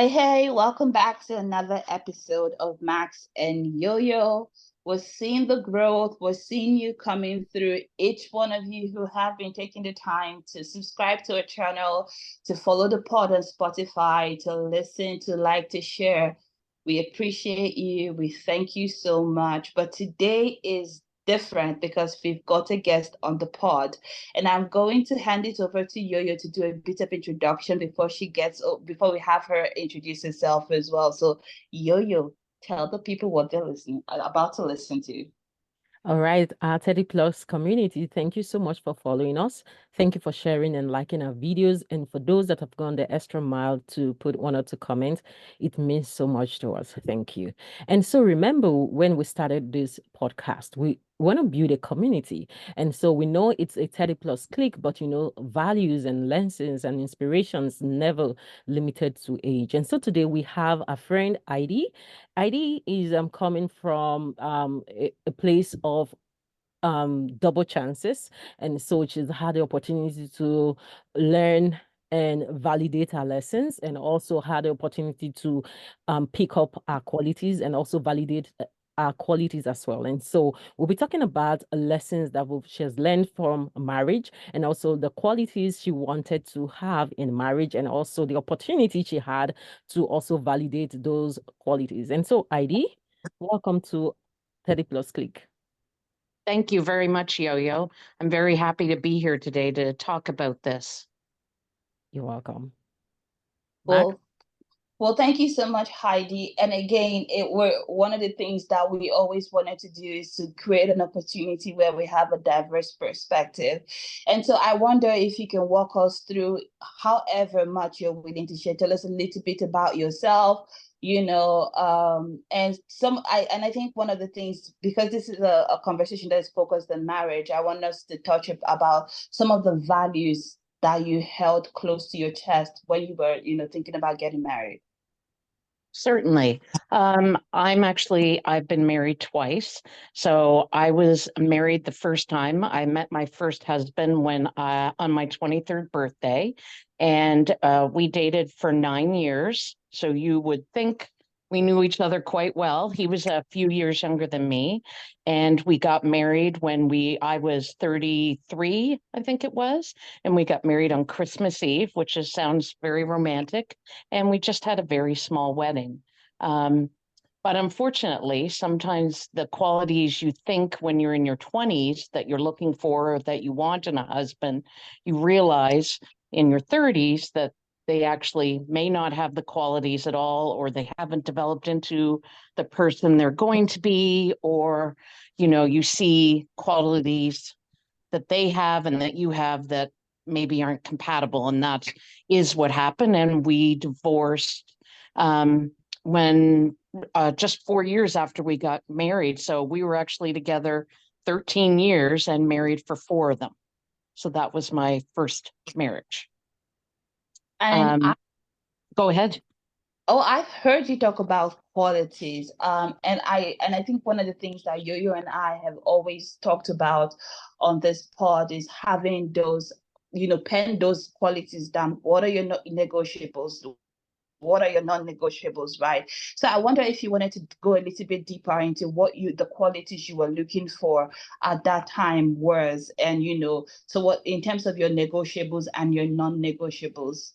Hey, welcome back to another episode of Max and Yo-Yo. We're seeing the growth. We're seeing you coming through. Each one of you who have been taking the time to subscribe to our channel, to follow the pod on Spotify, to listen, to like, to share. We appreciate you. We thank you so much. But today is different because we've got a guest on the pod. And I'm going to hand it over to Yo-Yo to do a bit of introduction before we have her introduce herself as well. So Yo-Yo, tell the people what they're about to listen to. All right, our 30 plus community, thank you so much for following us. Thank you for sharing and liking our videos. And for those that have gone the extra mile to put one or two comments, it means so much to us. Thank you. And so remember when we started this podcast, we want to build a community. And so we know it's a 30 plus click, but values and lenses and inspirations never limited to age. And so today we have a friend, ID. ID is coming from a place of double chances, and so she's had the opportunity to learn and validate our lessons, and also had the opportunity to pick up our qualities and also validate our qualities as well. And so we'll be talking about lessons that she has learned from marriage, and also the qualities she wanted to have in marriage, and also the opportunity she had to also validate those qualities. And so, ID, welcome to 30 Plus Click. Thank you very much, Yo-Yo. I'm very happy to be here today to talk about this. You're welcome. Max? Well, thank you so much, Heidi. And again, one of the things that we always wanted to do is to create an opportunity where we have a diverse perspective. And so I wonder if you can walk us through, however much you're willing to share. Tell us a little bit about yourself, and I think one of the things, because this is a conversation that is focused on marriage, I want us to touch about some of the values that you held close to your chest when you were, thinking about getting married. Certainly. I've been married twice. So I was married the first time. I met my first husband on my 23rd birthday, and we dated for 9 years. So you would think we knew each other quite well. He was a few years younger than me, and we got married when I was 33, I think it was, and we got married on Christmas Eve, which sounds very romantic, and we just had a very small wedding. But unfortunately, sometimes the qualities you think when you're in your 20s that you're looking for or that you want in a husband, you realize in your 30s that they actually may not have the qualities at all, or they haven't developed into the person they're going to be, or, you see qualities that they have and that you have that maybe aren't compatible. And that is what happened. And we divorced when just 4 years after we got married. So we were actually together 13 years and married for 4 of them. So that was my first marriage. And go ahead. Oh, I've heard you talk about qualities. And I think one of the things that Yo-Yo and I have always talked about on this pod is having those, pen those qualities down. What are your negotiables? What are your non-negotiables, right? So I wonder if you wanted to go a little bit deeper into the qualities you were looking for at that time was, and so what in terms of your negotiables and your non-negotiables.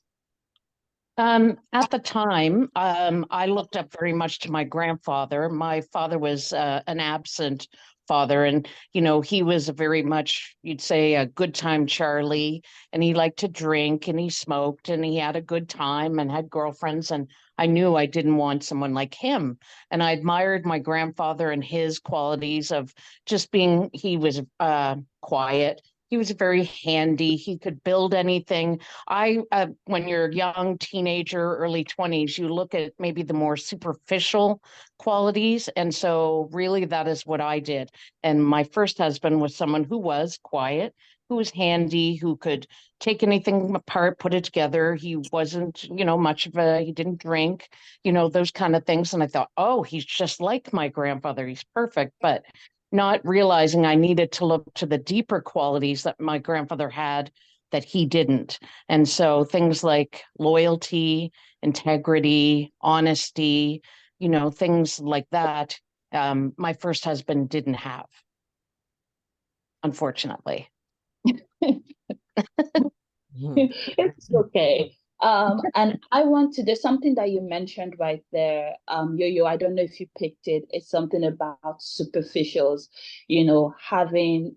At the time, I looked up very much to my grandfather. My father was an absent father, and he was very much, you'd say, a good time Charlie, and he liked to drink and he smoked and he had a good time and had girlfriends, and I knew I didn't want someone like him. And I admired my grandfather and his qualities of just being, he was quiet. He was very handy. He could build anything. When you're a young teenager, early 20s, you look at maybe the more superficial qualities. And so really that is what I did. And my first husband was someone who was quiet, who was handy, who could take anything apart, put it together. He wasn't, he didn't drink, those kind of things. And I thought, oh, he's just like my grandfather. He's perfect. But not realizing I needed to look to the deeper qualities that my grandfather had that he didn't. And so things like loyalty, integrity, honesty, things like that, my first husband didn't have, unfortunately. It's okay. And I want to, there's something that you mentioned right there, Yo-Yo, I don't know if you picked it. It's something about superficials, having,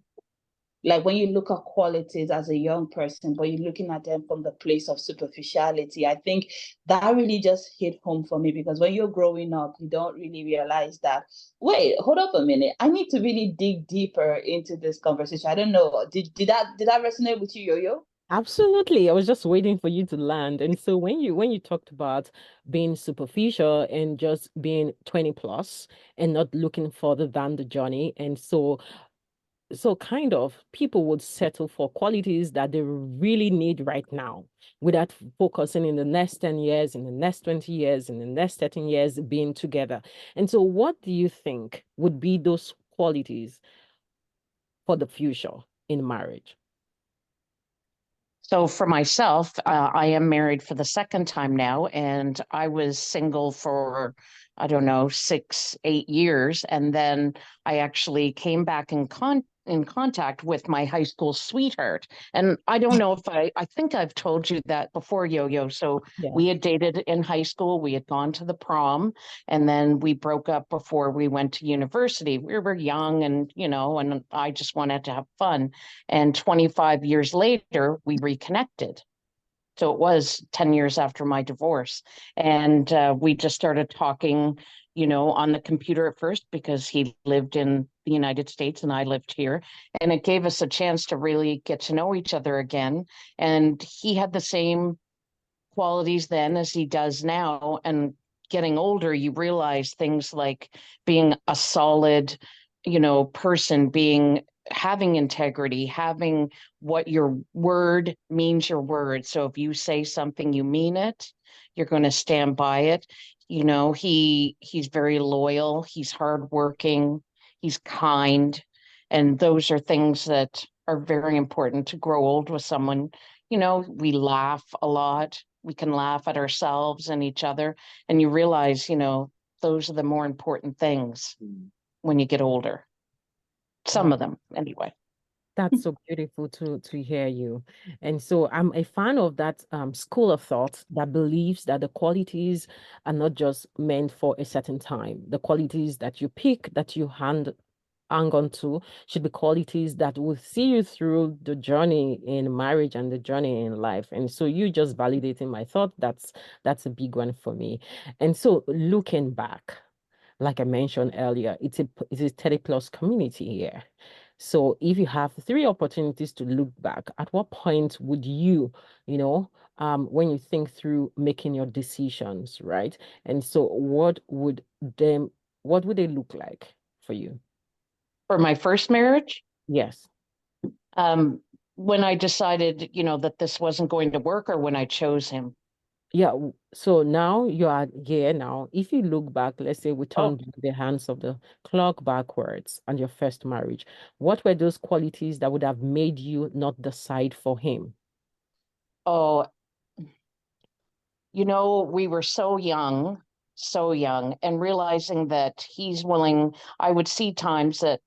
like when you look at qualities as a young person, but you're looking at them from the place of superficiality. I think that really just hit home for me, because when you're growing up, you don't really realize that, wait, hold up a minute. I need to really dig deeper into this conversation. I don't know. Did that resonate with you, Yo-Yo? Absolutely. I was just waiting for you to land. And so when you talked about being superficial and just being 20 plus and not looking further than the journey, and so kind of people would settle for qualities that they really need right now without focusing in the next 10 years, in the next 20 years, in the next 13 years being together. And so what do you think would be those qualities for the future in marriage? So for myself, I am married for the second time now, and I was single for, I don't know, 8 years. And then I actually came back in contact with my high school sweetheart. And I don't know if I think I've told you that before, Yo-Yo. So Yes. we had dated in high school. We had gone to the prom, and then we broke up before we went to university. We were young and I just wanted to have fun. And 25 years later, we reconnected. So it was 10 years after my divorce. And we just started talking, on the computer at first, because he lived in the United States and I lived here. And it gave us a chance to really get to know each other again. And he had the same qualities then as he does now. And getting older, you realize things like being a solid, person, having integrity, having what your word means your word. So if you say something, you mean it, you're going to stand by it. He's very loyal, he's hardworking, he's kind. And those are things that are very important to grow old with someone. We laugh a lot. We can laugh at ourselves and each other. And you realize, those are the more important things when you get older. Some Wow. of them, anyway. That's so beautiful to hear you. And so I'm a fan of that school of thought that believes that the qualities are not just meant for a certain time. The qualities that you pick, that you hang on to, should be qualities that will see you through the journey in marriage and the journey in life. And so you just validating my thought, that's a big one for me. And so looking back, like I mentioned earlier, it's a 30 plus community here. So if you have three opportunities to look back, at what point would when you think through making your decisions, right? And so what would they look like for you? For my first marriage, Yes. um, when I decided, that this wasn't going to work, or when I chose him. Yeah. So now you are here now. If you look back, let's say we Oh, turn the hands of the clock backwards on your first marriage, what were those qualities that would have made you not decide for him? oh, we were so young, and realizing that he's willing, I would see times that,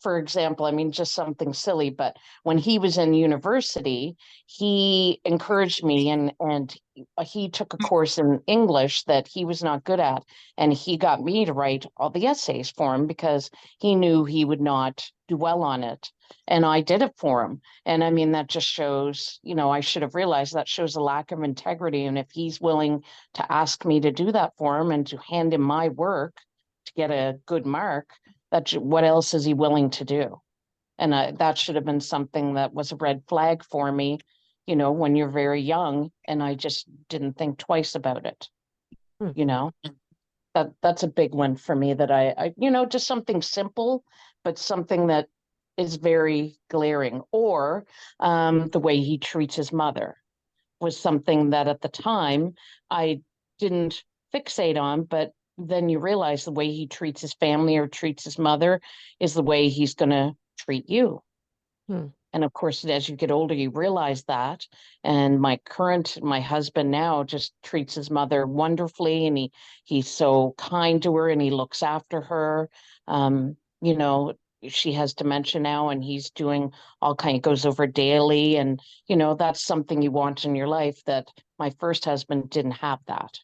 for example, I mean, just something silly, but when he was in university, he encouraged me, and he took a course in English that he was not good at, and he got me to write all the essays for him because he knew he would not do well on it. And I did it for him. And I mean, that just shows, I should have realized that shows a lack of integrity. And if he's willing to ask me to do that for him and to hand him my work to get a good mark, what else is he willing to do? And that should have been something that was a red flag for me, when you're very young. And I just didn't think twice about it. Hmm. You know, that's a big one for me, that I just something simple, but something that is very glaring. Or the way he treats his mother was something that at the time I didn't fixate on, but then you realize the way he treats his family or treats his mother is the way he's going to treat you. Hmm. And of course, as you get older, you realize that. And my husband now just treats his mother wonderfully, and he's so kind to her and he looks after her. You know, she has dementia now and he's doing goes over daily. And, that's something you want in your life that my first husband didn't have that.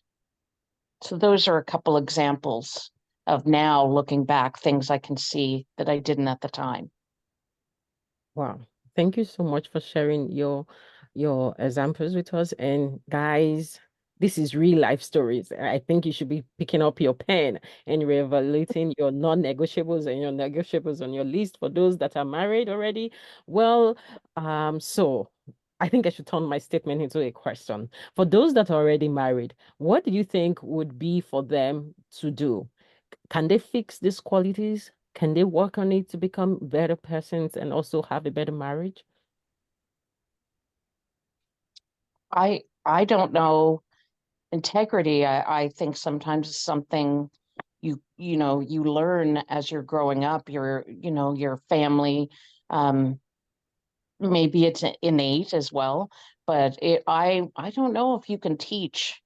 So those are a couple examples of now looking back, things I can see that I didn't at the time. Wow. Thank you so much for sharing your examples with us. And guys, this is real life stories. I think you should be picking up your pen and reevaluating your non-negotiables and your negotiables on your list for those that are married already. Well, so I think I should turn my statement into a question. For those that are already married, what do you think would be for them to do? Can they fix these qualities? Can they work on it to become better persons and also have a better marriage? I don't know. Integrity, I think sometimes is something you learn as you're growing up, your family, maybe it's innate as well, but I don't know if you can teach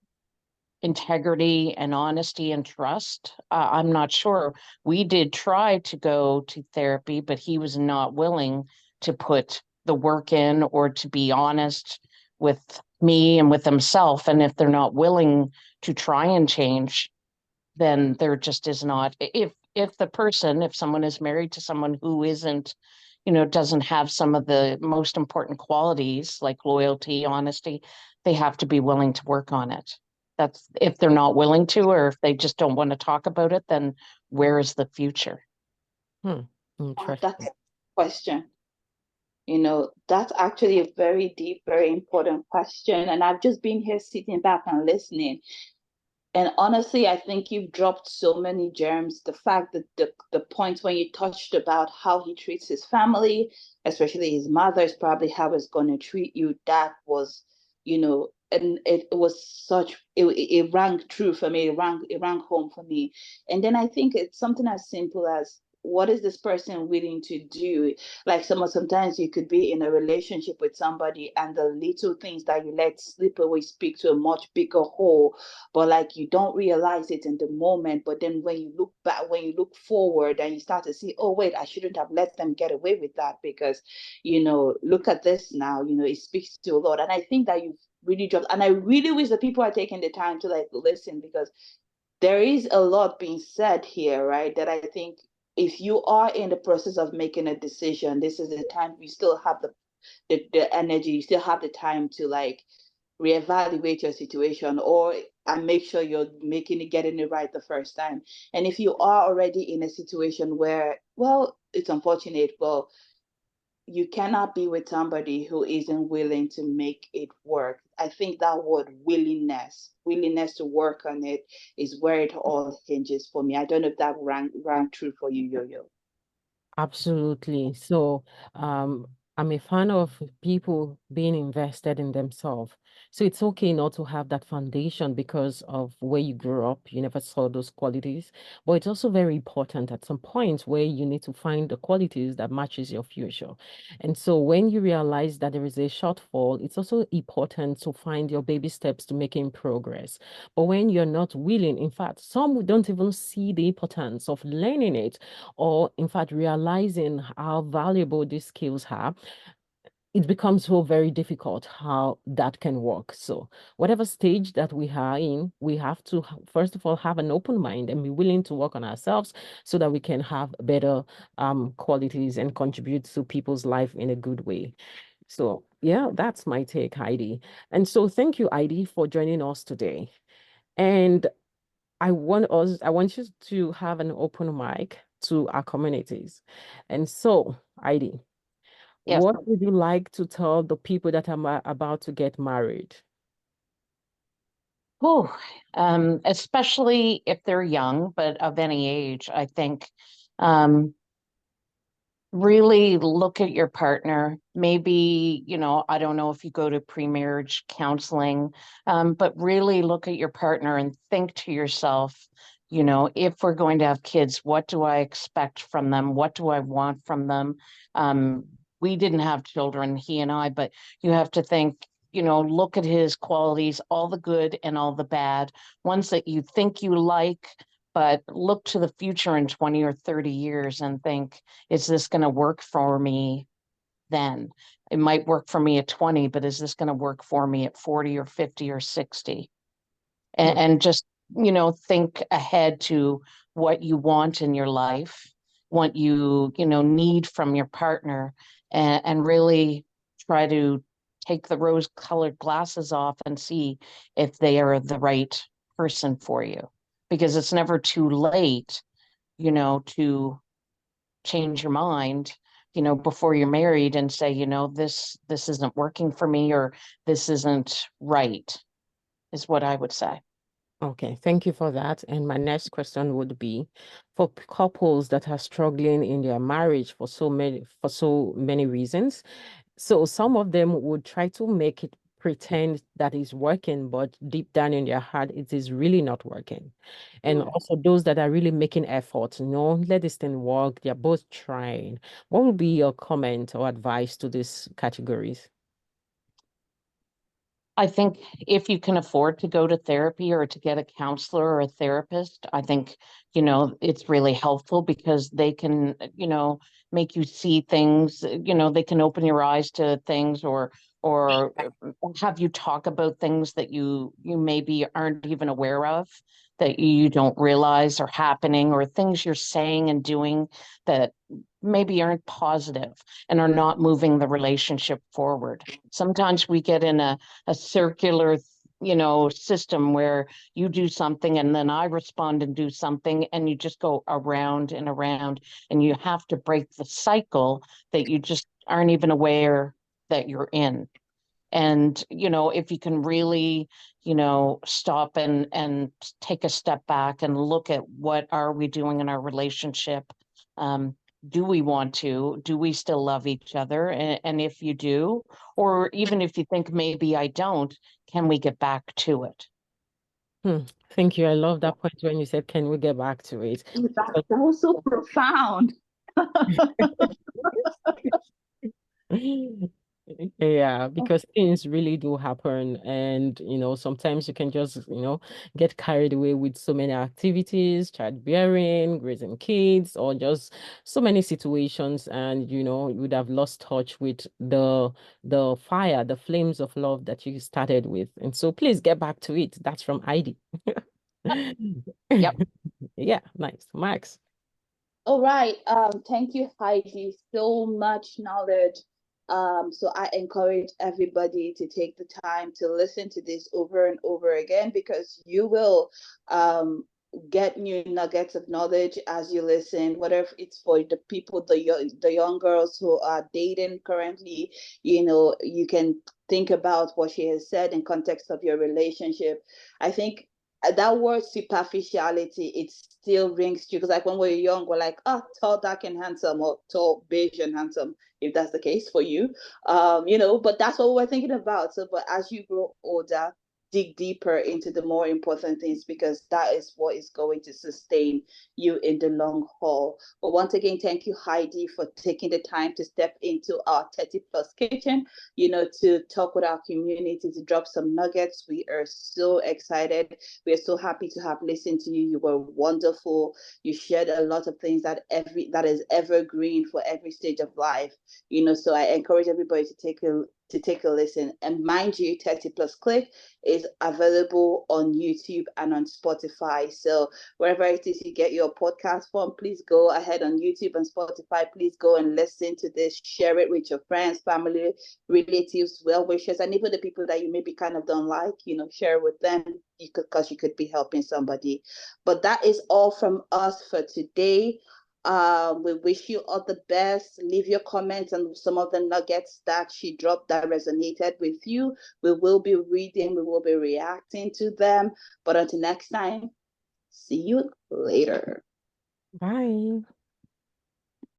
integrity and honesty and trust. I'm not sure. We did try to go to therapy, but he was not willing to put the work in or to be honest with me and with himself. And if they're not willing to try and change, then there just is not. If someone is married to someone who isn't, doesn't have some of the most important qualities like loyalty, honesty, they have to be willing to work on it. That's if they're not willing to, or if they just don't want to talk about it, then where is the future? Hmm. That's Interesting. a question. That's actually a very deep, very important question. And I've just been here sitting back and listening. And honestly, I think you've dropped so many gems. The fact that the points when you touched about how he treats his family, especially his mother, is probably how he's going to treat you. That was, and it was it rang true for me. It rang home for me. And then I think it's something as simple as, what is this person willing to do? Like sometimes you could be in a relationship with somebody and the little things that you let slip away speak to a much bigger whole, but like you don't realize it in the moment. But then when you look back, when you look forward and you start to see, oh wait, I shouldn't have let them get away with that, because look at this now, it speaks to a lot. And I think that you've really dropped, and I really wish that people are taking the time to like listen, because there is a lot being said here, right? That I think if you are in the process of making a decision, this is the time you still have the energy, you still have the time to like reevaluate your situation, or and make sure you're getting it right the first time. And if you are already in a situation where, well, it's unfortunate, well, you cannot be with somebody who isn't willing to make it work. I think that word willingness to work on it, is where it all hinges for me. I don't know if that rang true for you, Yo-Yo. Absolutely. So, um, I'm a fan of people being invested in themselves. So it's okay not to have that foundation because of where you grew up. You never saw those qualities. But it's also very important at some point where you need to find the qualities that matches your future. And so when you realize that there is a shortfall, it's also important to find your baby steps to making progress. But when you're not willing, in fact, some don't even see the importance of learning it, or in fact realizing how valuable these skills are, it becomes so very difficult how that can work. So whatever stage that we are in, we have to first of all have an open mind and be willing to work on ourselves so that we can have better qualities and contribute to people's life in a good way. So yeah, that's my take, Heidi. And so thank you, Heidi, for joining us today. And I want you to have an open mic to our communities. And so, Heidi, Yes. what would you like to tell the people that are about to get married? Oh, especially if they're young, but of any age, I think um, really look at your partner. Maybe, I don't know if you go to pre-marriage counseling, but really look at your partner and think to yourself, if we're going to have kids, what do I expect from them? What do I want from them? we didn't have children, he and I, but you have to think, look at his qualities, all the good and all the bad, ones that you think you like, but look to the future in 20 or 30 years and think, is this going to work for me then? It might work for me at 20, but is this going to work for me at 40 or 50 or 60? And just, think ahead to what you want in your life, what you, need from your partner, and really try to take the rose-colored glasses off and see if they are the right person for you. Because it's never too late, to change your mind, before you're married and say, this isn't working for me, or this isn't right, is what I would say. Okay, thank you for that. And my next question would be for couples that are struggling in their marriage for so many reasons. So some of them would try to make it pretend that it's working, but deep down in their heart, it is really not working. And also those that are really making efforts, let this thing work. They're both trying. What would be your comment or advice to these categories? I think if you can afford to go to therapy or to get a counselor or a therapist, I think, it's really helpful because they can, make you see things, they can open your eyes to things, or have you talk about things that you maybe aren't even aware of, that you don't realize are happening, or things you're saying and doing that maybe aren't positive and are not moving the relationship forward. Sometimes we get in a circular, system where you do something and then I respond and do something, and you just go around and around, and you have to break the cycle that you just aren't even aware that you're in. And, if you can really, stop and take a step back and look at what are we doing in our relationship? Um, do we want to? Do we still love each other? And if you do, or even if you think maybe I don't, can we get back to it? Thank you. I love that point when you said, can we get back to it? That was so profound. Yeah, because things really do happen, and sometimes you can just get carried away with so many activities, childbearing, raising kids, or just so many situations, and you would have lost touch with the fire, the flames of love that you started with. And so please get back to it. That's from Heidi. Yep. Yeah, nice. Max. All right. Thank you, Heidi. So much knowledge. So I encourage everybody to take the time to listen to this over and over again, because you will get new nuggets of knowledge as you listen, whether it's for the people, the young girls who are dating currently, you can think about what she has said in context of your relationship. I think that word superficiality, it still rings true, because like when we're young, we're like, oh, tall, dark, and handsome, or tall, beige, and handsome, if that's the case for you. But that's what we're thinking about. So, but as you grow older, dig deeper into the more important things, because that is what is going to sustain you in the long haul. But once again, thank you, Heidi, for taking the time to step into our 30 plus kitchen, to talk with our community, to drop some nuggets. We are so excited. We are so happy to have listened to you. You were wonderful. You shared a lot of things that is evergreen for every stage of life. So I encourage everybody to take a listen. And mind you, 30 Plus Click is available on YouTube and on Spotify. So wherever it is you get your podcast from, please go ahead on YouTube and Spotify. Please go and listen to this. Share it with your friends, family, relatives, well wishers, and even the people that you maybe kind of don't like, share with them, because you could be helping somebody. But that is all from us for today. We wish you all the best. Leave your comments on some of the nuggets that she dropped that resonated with you. We will be reading, we will be reacting to them. But until next time, see you later. Bye.